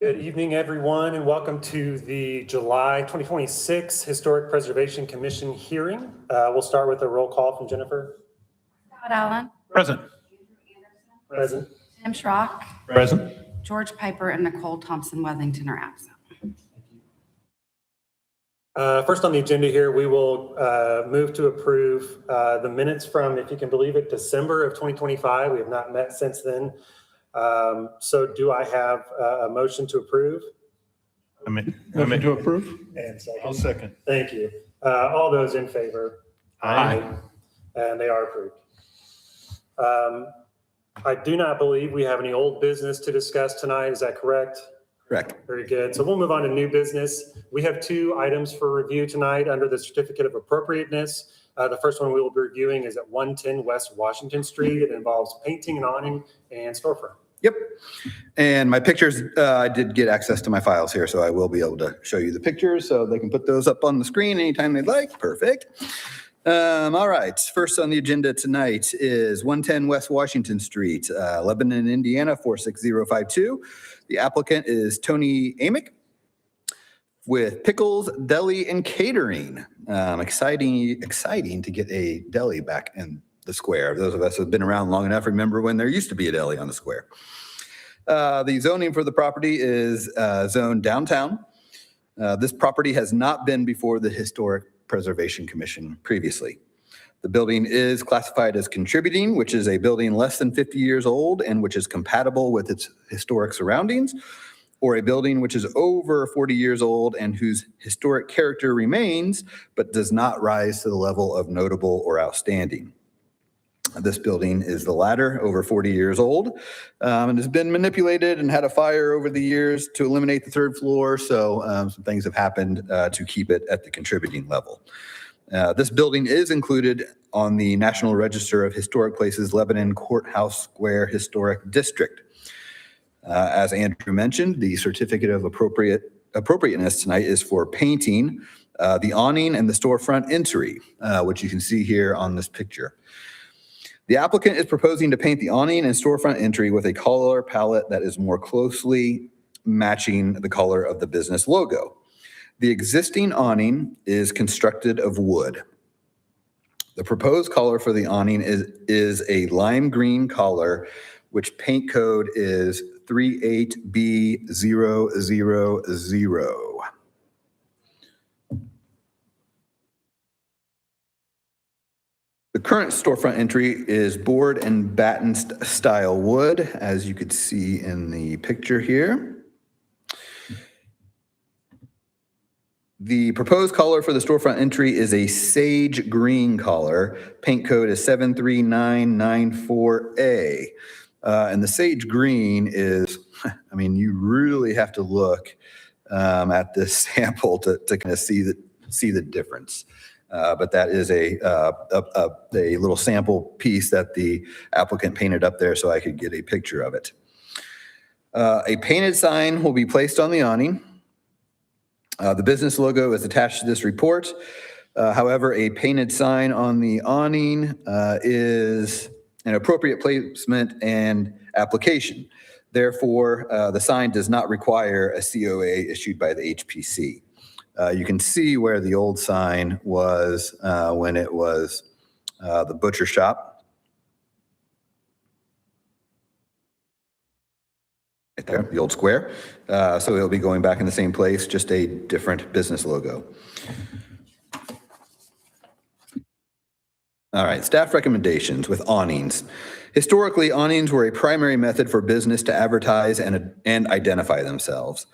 Good evening, everyone, and welcome to the July 2026 Historic Preservation Commission hearing. We'll start with a roll call from Jennifer. Scott Allen. Present. Present. Tim Schrock. Present. George Piper and Nicole Thompson-Wethington are absent. First on the agenda here, we will move to approve the minutes from, if you can believe it, December of 2025. We have not met since then. So do I have a motion to approve? Motion to approve? And second. I'll second. Thank you. All those in favor? Aye. And they are approved. I do not believe we have any old business to discuss tonight. Is that correct? Correct. Very good. So we'll move on to new business. We have two items for review tonight under the certificate of appropriateness. The first one we will be reviewing is at 110 West Washington Street. It involves painting and awning and storefront. Yep. And my pictures, I did get access to my files here, so I will be able to show you the pictures so they can put those up on the screen anytime they'd like. Perfect. All right. First on the agenda tonight is 110 West Washington Street, Lebanon, Indiana, 46052. The applicant is Tony Amick with Pickles, Deli, and Catering. Exciting to get a deli back in the square. Those of us who have been around long enough remember when there used to be a deli on the square. The zoning for the property is zoned downtown. This property has not been before the Historic Preservation Commission previously. The building is classified as contributing, which is a building less than 50 years old and which is compatible with its historic surroundings, or a building which is over 40 years old and whose historic character remains, but does not rise to the level of notable or outstanding. This building is the latter, over 40 years old, and has been manipulated and had a fire over the years to eliminate the third floor. So some things have happened to keep it at the contributing level. This building is included on the National Register of Historic Places Lebanon Courthouse Square Historic District. As Andrew mentioned, the certificate of appropriateness tonight is for painting the awning and the storefront entry, which you can see here on this picture. The applicant is proposing to paint the awning and storefront entry with a color palette that is more closely matching the color of the business logo. The existing awning is constructed of wood. The proposed color for the awning is a lime green color, which paint code is 38B000. The current storefront entry is board and batten style wood, as you could see in the picture here. The proposed color for the storefront entry is a sage green color. Paint code is 73994A. And the sage green is, I mean, you really have to look at this sample to kind of see the difference. But that is a little sample piece that the applicant painted up there so I could get a picture of it. A painted sign will be placed on the awning. The business logo is attached to this report. However, a painted sign on the awning is an appropriate placement and application. Therefore, the sign does not require a COA issued by the HPC. You can see where the old sign was when it was the butcher shop. Right there, the old square. So it'll be going back in the same place, just a different business logo. All right, staff recommendations with awnings. Historically, awnings were a primary method for business to advertise and identify themselves.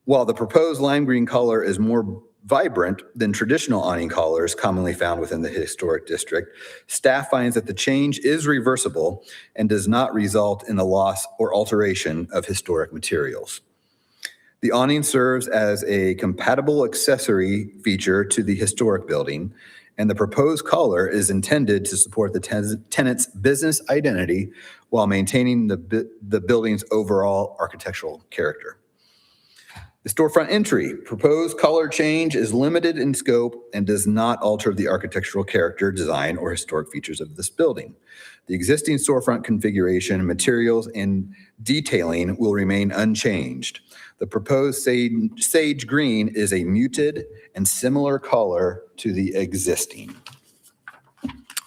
While the proposed lime green color is more vibrant than traditional awning colors commonly found within the historic district, staff finds that the change is reversible and does not result in a loss or alteration of historic materials. The awning serves as a compatible accessory feature to the historic building, and the proposed color is intended to support the tenant's business identity while maintaining the building's overall architectural character. The storefront entry, proposed color change is limited in scope and does not alter the architectural character, design, or historic features of this building. The existing storefront configuration, materials, and detailing will remain unchanged. The proposed sage green is a muted and similar color to the existing.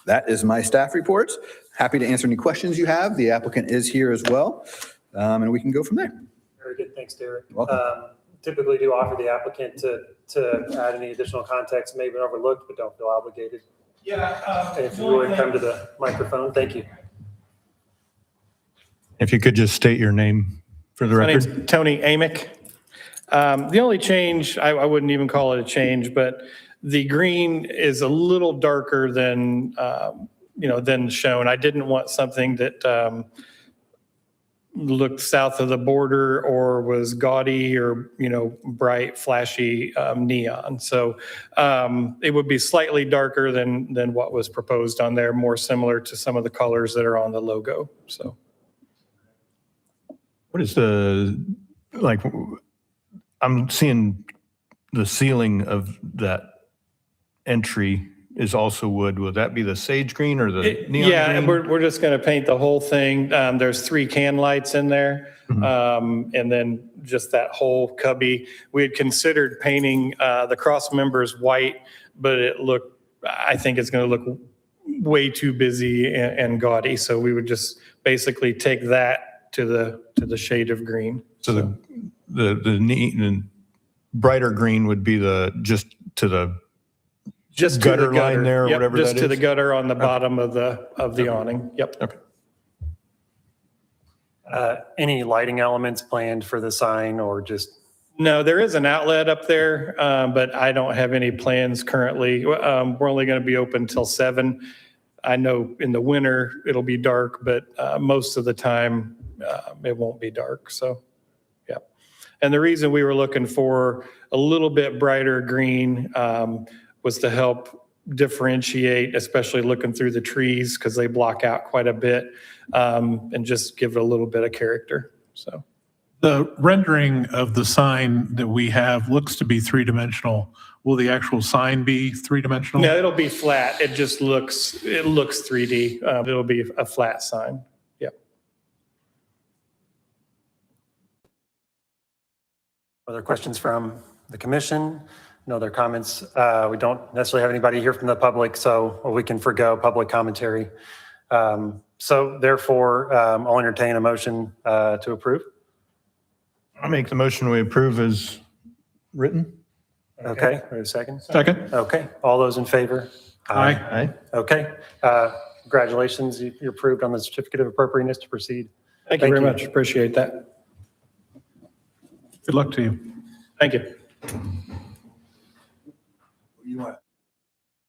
That is my staff report. Happy to answer any questions you have. The applicant is here as well, and we can go from there. Very good. Thanks, Derek. Welcome. Typically do offer the applicant to add any additional context, maybe overlooked, but don't feel obligated. Yeah. If you would come to the microphone, thank you. If you could just state your name for the My name's record. Tony Amick. The only change, I wouldn't even call it a change, but the green is a little darker than, than shown. I didn't want something that looked south of the border or was gaudy or, bright, flashy neon. So it would be slightly darker than what was proposed on there, more similar to some of the colors that are on the logo. So. What is I'm seeing the ceiling of that entry is also wood. Will that be the sage green or the neon Yeah, and green? we're just going to paint the whole thing. There's 3 can lights in there. And then just that whole cubby. We had considered painting the cross members white, but I think it's going to look way too busy and gaudy. So we would just basically take that to the shade of green. So the neat and brighter green would be just to the gutter line there or Yep, whatever just that to is? the gutter on the bottom of the awning. Yep. Okay. Any lighting elements planned for the sign or just? No, there is an outlet up there, but I don't have any plans currently. We're only going to be open till 7. I know in the winter it'll be dark, but most of the time it won't be dark. So, yeah. And the reason we were looking for a little bit brighter green was to help differentiate, especially looking through the trees because they block out quite a bit, and just give it a little bit of character. So. The rendering of the sign that we have looks to be 3-dimensional. Will the actual sign be 3-dimensional? No, it'll be flat. It looks 3D. It'll be a flat sign. Yep. Other questions from the commission? No other comments? We don't necessarily have anybody here from the public, so we can forgo public commentary. So therefore, I'll entertain a motion to approve. I'll make the motion we approve as written. Okay, wait a second. Second? Okay, all those in favor? Aye. Aye. Okay, congratulations, you're approved on the certificate of appropriateness to proceed. Thank you very you. much. Appreciate that. Good luck to you. Thank you. You want to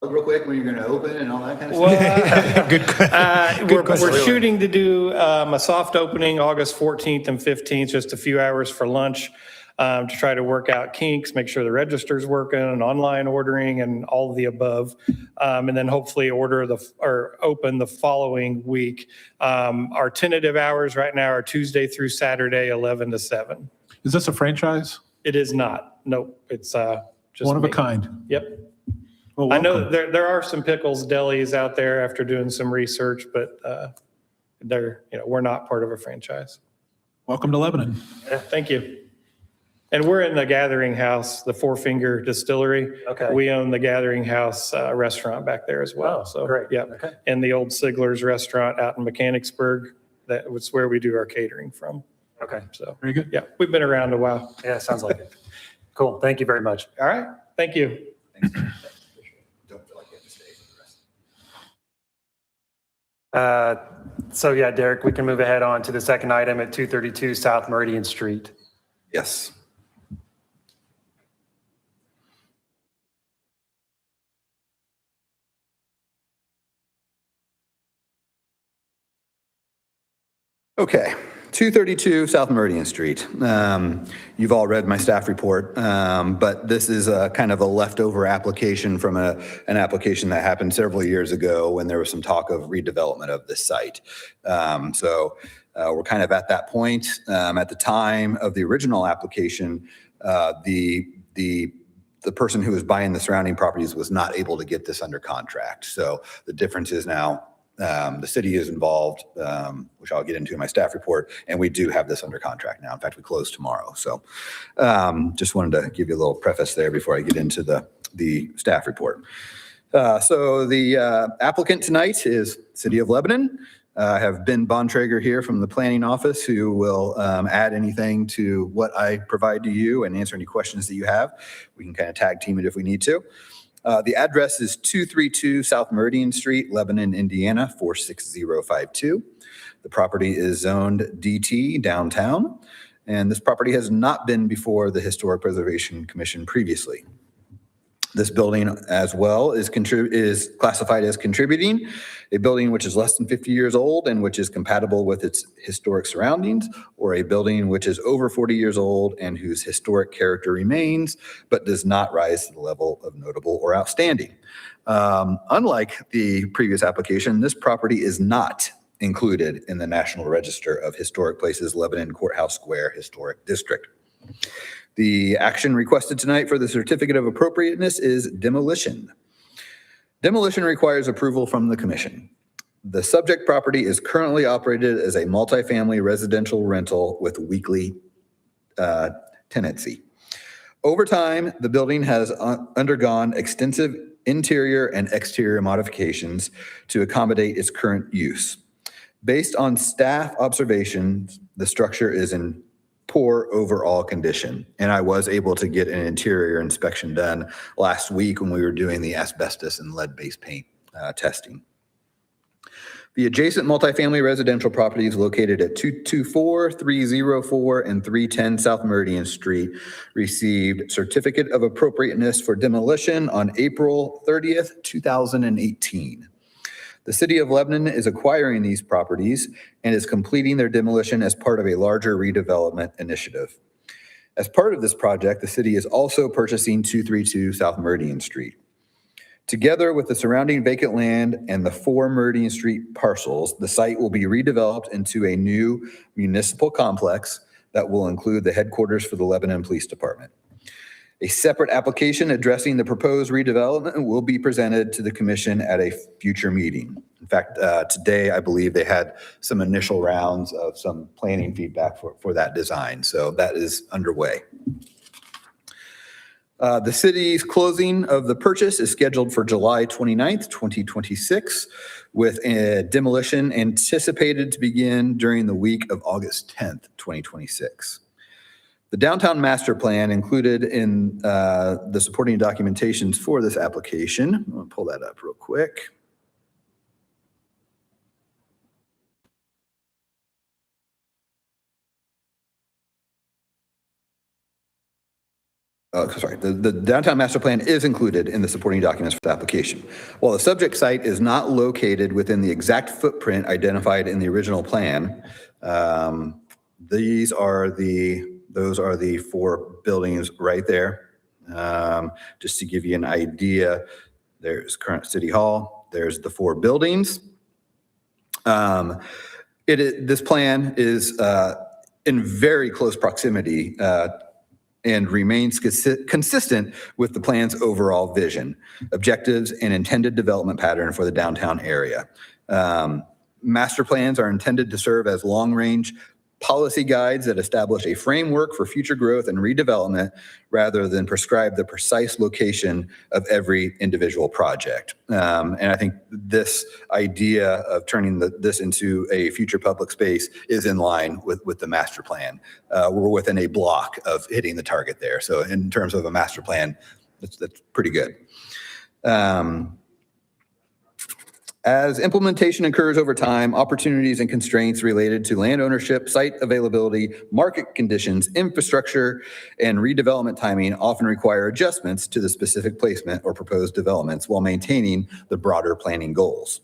real quick when you're going to open and all that kind of stuff? Well, we're shooting to do a soft opening August 14th and 15th, just a few hours for lunch, to try to work out kinks, make sure the register's working and online ordering and all of the above. And then hopefully open the following week. Our tentative hours right now are Tuesday through Saturday, 11 to 7. Is this a franchise? It is not. Nope. It's just One of a me. kind. Yep. Well, I know welcome. there are some pickles delis out there after doing some research, but we're not part of a franchise. Welcome to Lebanon. Thank you. And we're in the Gathering House, the Four Finger Distillery. Okay. We own the Gathering House restaurant back there as well. Oh, So great. yeah. Okay. And the old Sigler's restaurant out in Mechanicsburg. That was where we do our catering from. Okay, So Very good. yeah, we've been around a while. yeah, sounds like it. Cool, thank you very much. All right. Thank you. Don't feel like you have to stay for the rest. So yeah, Derek, we can move ahead on to the second item at 232 South Meridian Street. Yes. Okay, 232 South Meridian Street. You've all read my staff report, but this is a kind of a leftover application from an application that happened several years ago when there was some talk of redevelopment of this site. We're kind of at that point. At the time of the original application, the person who was buying the surrounding properties was not able to get this under contract. So the difference is now The city is involved, which I'll get into in my staff report, and we do have this under contract now. In fact, we close tomorrow. So just wanted to give you a little preface there before I get into the staff report. So the applicant tonight is City of Lebanon. I have Ben Bontrager here from the planning office who will add anything to what I provide to you and answer any questions that you have. We can kind of tag team it if we need to. The address is 232 South Meridian Street, Lebanon, Indiana, 46052. The property is zoned DT downtown, and this property has not been before the Historic Preservation Commission previously. This building as well is classified as contributing, a building which is less than 50 years old and which is compatible with its historic surroundings, or a building which is over 40 years old and whose historic character remains, but does not rise to the level of notable or outstanding. Unlike the previous application, this property is not included in the National Register of Historic Places Lebanon Courthouse Square Historic District. The action requested tonight for the certificate of appropriateness is demolition. Demolition requires approval from the commission. The subject property is currently operated as a multifamily residential rental with weekly tenancy. Over time, the building has undergone extensive interior and exterior modifications to accommodate its current use. Based on staff observations, the structure is in poor overall condition. And I was able to get an interior inspection done last week when we were doing the asbestos and lead-based paint testing. The adjacent multifamily residential property is located at 224, 304, and 310 South Meridian Street, received certificate of appropriateness for demolition on April 30th, 2018. The City of Lebanon is acquiring these properties and is completing their demolition as part of a larger redevelopment initiative. As part of this project, the city is also purchasing 232 South Meridian Street. Together with the surrounding vacant land and the 4 Meridian Street parcels, the site will be redeveloped into a new municipal complex that will include the headquarters for the Lebanon Police Department. A separate application addressing the proposed redevelopment will be presented to the commission at a future meeting. In fact, today, I believe they had some initial rounds of some planning feedback for that design. So that is underway. The city's closing of the purchase is scheduled for July 29th, 2026, with a demolition anticipated to begin during the week of August 10th, 2026. The downtown master plan included in the supporting documentations for this application. I'm going to pull that up real quick. Sorry, the downtown master plan is included in the supporting documents for the application. While the subject site is not located within the exact footprint identified in the original plan, those are the 4 buildings right there. Just to give you an idea, there's current City Hall, there's the 4 buildings. This plan is in very close proximity and remains consistent with the plan's overall vision, objectives, and intended development pattern for the downtown area. Master plans are intended to serve as long-range policy guides that establish a framework for future growth and redevelopment rather than prescribe the precise location of every individual project. And I think this idea of turning this into a future public space is in line with the master plan. We're within a block of hitting the target there. So in terms of a master plan, that's pretty good. As implementation occurs over time, opportunities and constraints related to land ownership, site availability, market conditions, infrastructure, and redevelopment timing often require adjustments to the specific placement or proposed developments while maintaining the broader planning goals.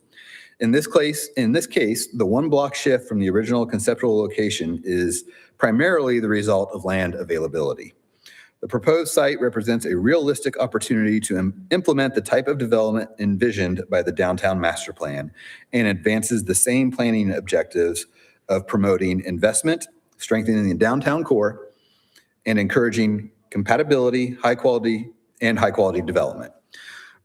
In this case, the 1 block shift from the original conceptual location is primarily the result of land availability. The proposed site represents a realistic opportunity to implement the type of development envisioned by the downtown master plan and advances the same planning objectives of promoting investment, strengthening the downtown core, and encouraging compatibility, high quality development.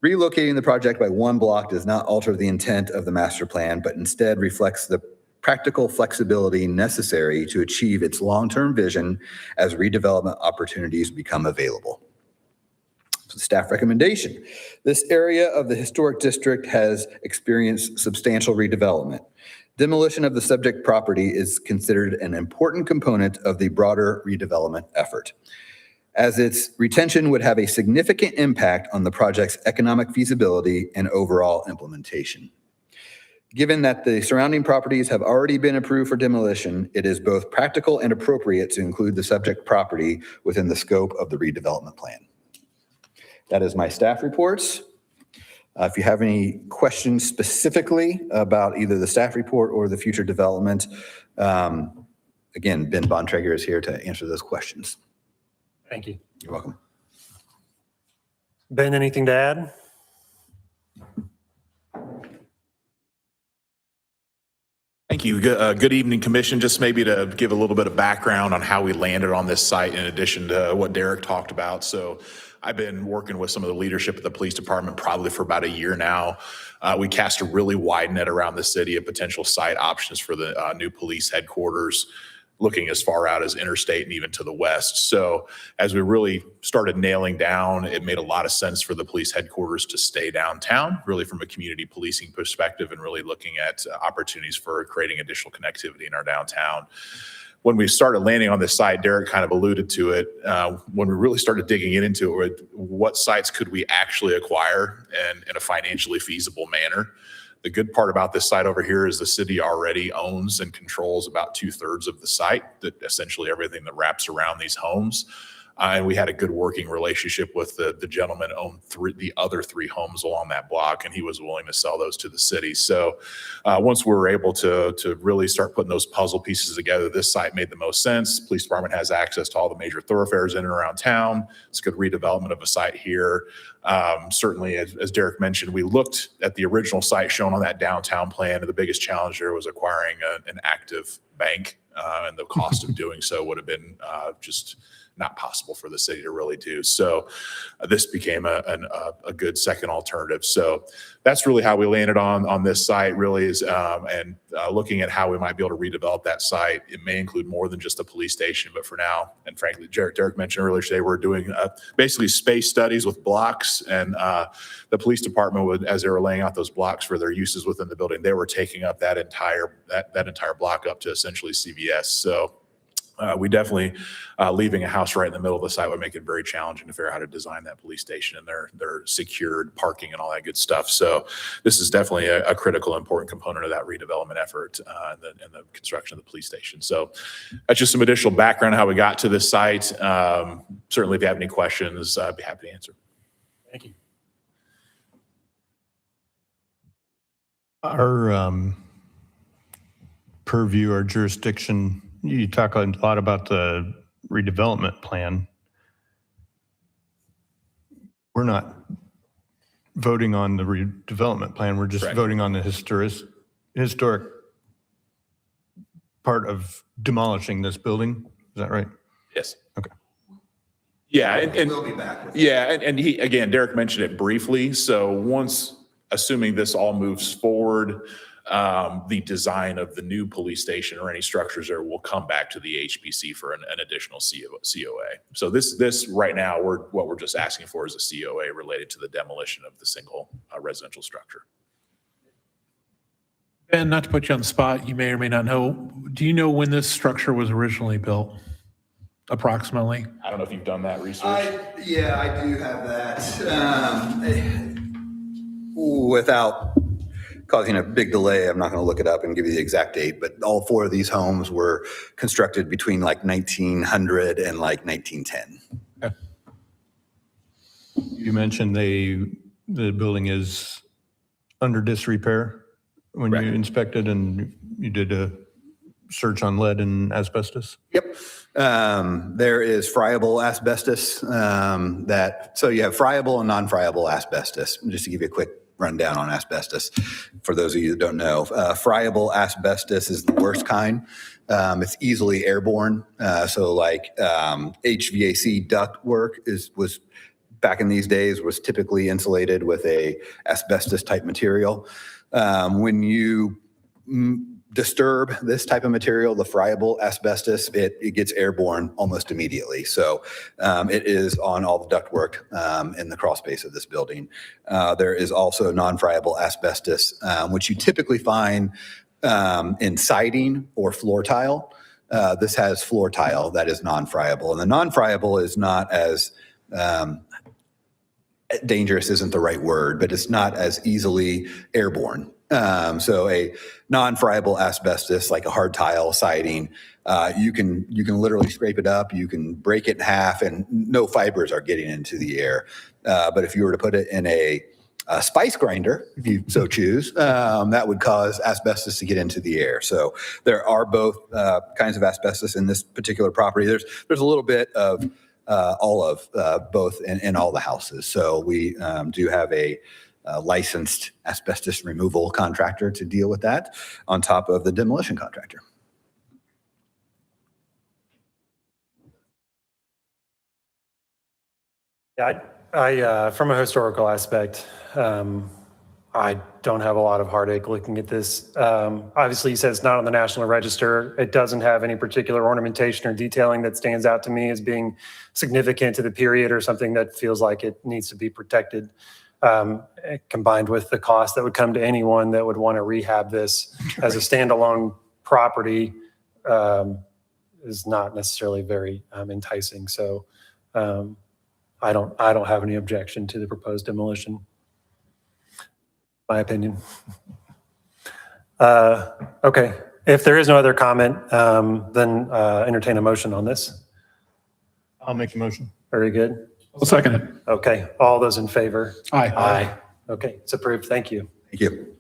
Relocating the project by one block does not alter the intent of the master plan, but instead reflects the practical flexibility necessary to achieve its long-term vision as redevelopment opportunities become available. So staff recommendation. This area of the historic district has experienced substantial redevelopment. Demolition of the subject property is considered an important component of the broader redevelopment effort, as its retention would have a significant impact on the project's economic feasibility and overall implementation. Given that the surrounding properties have already been approved for demolition, it is both practical and appropriate to include the subject property within the scope of the redevelopment plan. That is my staff reports. If you have any questions specifically about either the staff report or the future development, again, Ben Bontrager is here to answer those questions. Thank you. You're welcome. Ben, anything to add? Thank you. Good evening, Commission. Just maybe to give a little bit of background on how we landed on this site in addition to what Derek talked about. So I've been working with some of the leadership of the police department probably for about a year now. We cast a really wide net around the city of potential site options for the new police headquarters, looking as far out as interstate and even to the west. So as we really started nailing down, it made a lot of sense for the police headquarters to stay downtown, really from a community policing perspective and really looking at opportunities for creating additional connectivity in our downtown. When we started landing on this site, Derek kind of alluded to it. When we really started digging into it, what sites could we actually acquire in a financially feasible manner? The good part about this site over here is the city already owns and controls about 2/3 of the site, that essentially everything that wraps around these homes. And we had a good working relationship with the gentleman who owned the other three homes along that block, and he was willing to sell those to the city. So once we were able to really start putting those puzzle pieces together, this site made the most sense. Police department has access to all the major thoroughfares in and around town. It's a good redevelopment of a site here. Certainly, as Derek mentioned, we looked at the original site shown on that downtown plan, and the biggest challenge there was acquiring an active bank, and the cost of doing so would have been just not possible for the city to really do. So this became a good second alternative. So that's really how we landed on this site, really, is and looking at how we might be able to redevelop that site. It may include more than just a police station, but for now, and frankly, Derek mentioned earlier today, we're doing basically space studies with blocks, and the police department would, as they were laying out those blocks for their uses within the building, they were taking up that entire block up to essentially CVS. So we definitely leaving a house right in the middle of the site would make it very challenging to figure out how to design that police station and their secured parking and all that good stuff. So this is definitely a critical, important component of that redevelopment effort and the construction of the police station. So that's just some additional background on how we got to this site. Certainly, if you have any questions, I'd be happy to answer. Thank you. Our purview, our jurisdiction, you talk a lot about the redevelopment plan. We're not voting on the redevelopment plan. We're just Correct. voting on the historic part of demolishing this building. Is that right? Yes. Okay. Yeah, and We'll be back. yeah, and he, again, Derek mentioned it briefly. So once, assuming this all moves forward, the design of the new police station or any structures there will come back to the HPC for an additional COA. So this right now, what we're just asking for is a COA related to the demolition of the single residential structure. Ben, not to put you on the spot, you may or may not know, do you know when this structure was originally built? Approximately? I don't know if you've done that research. Yeah, I do have that. Without causing a big delay, I'm not going to look it up and give you the exact date, but all four of these homes were constructed between like 1900 and like 1910. Okay. You mentioned the building is under disrepair when you Correct. inspected and you did a search on lead and asbestos? Yep. There is friable asbestos so you have friable and non-friable asbestos. Just to give you a quick rundown on asbestos, for those of you that don't know, friable asbestos is the worst kind. It's easily airborne. So like HVAC duct work was back in these days was typically insulated with a asbestos type material. When you disturb this type of material, the friable asbestos, it gets airborne almost immediately. So it is on all the ductwork in the crawl space of this building. There is also non-friable asbestos, which you typically find in siding or floor tile. This has floor tile that is non-friable, and the non-friable is not as dangerous isn't the right word, but it's not as easily airborne. So a non-friable asbestos, like a hard tile siding, you can literally scrape it up, you can break it in half, and no fibers are getting into the air. But if you were to put it in a spice grinder, if you so choose, that would cause asbestos to get into the air. So there are both kinds of asbestos in this particular property. There's a little bit of all of both in all the houses. So we do have a licensed asbestos removal contractor to deal with that on top of the demolition contractor. Yeah, I from a historical aspect, I don't have a lot of heartache looking at this. Obviously, he says it's not on the National Register. It doesn't have any particular ornamentation or detailing that stands out to me as being significant to the period or something that feels like it needs to be protected. Combined with the cost that would come to anyone that would want to rehab this as a standalone property is not necessarily very enticing. So I don't have any objection to the proposed demolition. My opinion. Okay, if there is no other comment, then entertain a motion on this. I'll make the motion. Very good. I'll second it. Okay, all those in favor? Aye. Aye. Okay, it's approved. Thank you. Thank you.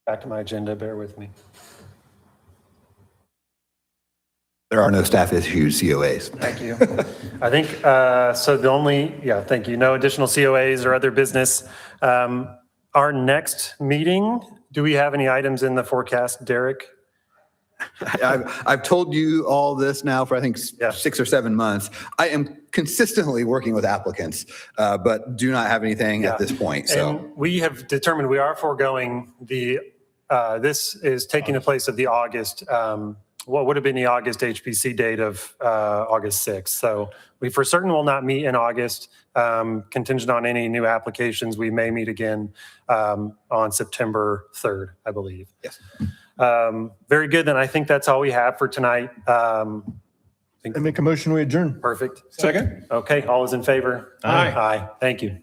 Back to my agenda, bear with me. There are no staff issued COAs. Thank you. I think, so the only, thank you. No additional COAs or other business. Our next meeting, do we have any items in the forecast, Derek? I've told you all this now for I think 6 or 7 months. I am consistently working with applicants, but do not have anything at this point. So And we have determined we are foregoing the, this is taking the place of the August, what would have been the August HPC date of August 6th. So we for certain will not meet in August. Contingent on any new applications, we may meet again on September 3rd, I believe. yes. Very good. Then I think that's all we have for tonight. I make a motion, we adjourn. Perfect. Second? Okay, all is in favor? Aye. Aye. Thank you.